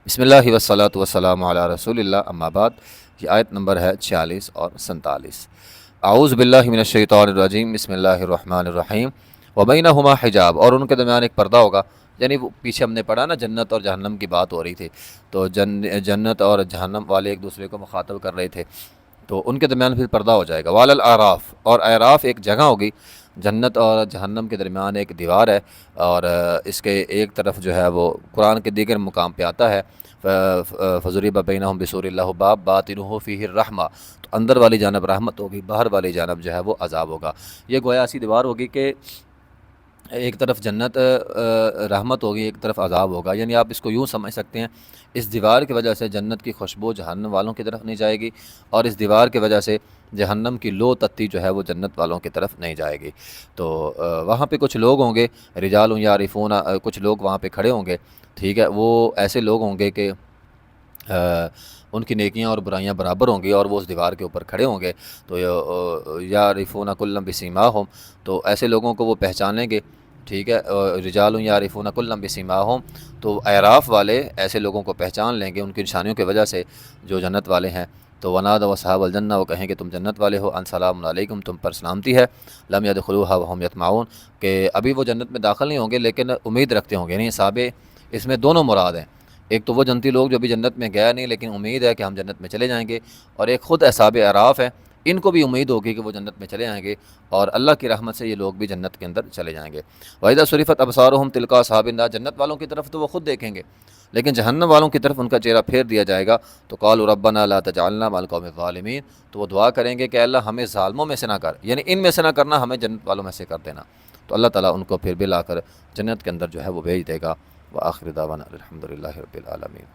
بسم اللہ والصلاۃ والسلام علی رسول اللہ، اما بعد۔ یہ آیت نمبر ہے 46 اور 47۔ اعوذ باللہ من الشیطان الرجیم، بسم اللہ الرحمن الرحیم۔ وبینہما حجاب، اور ان کے درمیان ایک پردہ ہوگا۔ یعنی وہ پیچھے ہم نے پڑھا نا، جنت اور جہنم کی بات ہو رہی تھی، تو جنت اور جہنم والے ایک دوسرے کو مخاطب کر رہے تھے، تو ان کے درمیان پھر پردہ ہو جائے گا۔ وعلی الاعراف، اور اعراف ایک جگہ ہوگی، جنت اور جہنم کے درمیان ایک دیوار ہے، اور اس کے ایک طرف جو ہے وہ قرآن کے دیگر مقام پہ آتا ہے، فضریب بینہم بسور اللہ باب باطنہ فیہ الرحمہ، تو اندر والی جانب رحمت ہوگی، باہر والی جانب جو ہے وہ عذاب ہوگا۔ یہ گویا ایسی دیوار ہوگی کہ ایک طرف جنت رحمت ہوگی، ایک طرف عذاب ہوگا۔ یعنی آپ اس کو یوں سمجھ سکتے ہیں، اس دیوار کی وجہ سے جنت کی خوشبو جہنم والوں کی طرف نہیں جائے گی، اور اس دیوار کی وجہ سے جہنم کی لو تتی جو ہے وہ جنت والوں کی طرف نہیں جائے گی۔ تو وہاں پہ کچھ لوگ ہوں گے، رجال یعرفون، کچھ لوگ وہاں پہ کھڑے ہوں گے، ٹھیک ہے، وہ ایسے لوگ ہوں گے کہ ان کی نیکیاں اور برائیاں برابر ہوں گی، اور وہ اس دیوار کے اوپر کھڑے ہوں گے۔ تو یعرفون کلا بسیماہم، تو ایسے لوگوں کو وہ پہچانیں گے، ٹھیک ہے، رجال یعرفون کلا بسیماہم، تو اعراف والے ایسے لوگوں کو پہچان لیں گے ان کی نشانیوں کی وجہ سے جو جنت والے ہیں۔ تو ونادوا اصحاب الجنہ، وہ کہیں کہ تم جنت والے ہو، ان سلام علیکم، تم پر سلامتی ہے، لم يدخلوها وهم يطمعون، کہ ابھی وہ جنت میں داخل نہیں ہوں گے لیکن امید رکھتے ہوں گے۔ یعنی صحاب اس میں دونوں مراد ہیں، ایک تو وہ جنتی لوگ جو ابھی جنت میں گیا نہیں لیکن امید ہے کہ ہم جنت میں چلے جائیں گے، اور ایک خود اصحاب اعراف ہیں، ان کو بھی امید ہوگی کہ وہ جنت میں چلے جائیں گے، اور اللہ کی رحمت سے یہ لوگ بھی جنت کے اندر چلے جائیں گے۔ وَإِذَا صُرِفَتْ أَبْصَارُهُمْ تِلْقَاءَ أَصْحَابِ النَّارِ، جنت والوں کی طرف تو وہ خود دیکھیں گے، لیکن جہنم والوں کی طرف ان کا چہرہ پھیر دیا جائے گا، تو قالوا ربنا لا تجعلنا مع القوم الظالمین، تو وہ دعا کریں گے کہ اللہ ہمیں ظالموں میں سے نہ کر، یعنی ان میں سے نہ کرنا، ہمیں جنت والوں میں سے کر دینا۔ تو اللہ تعالیٰ ان کو پھر بھی لا کر جنت کے اندر جو ہے وہ بھیج دے گا۔ وآخر دعوانا الحمد للہ رب العالمین۔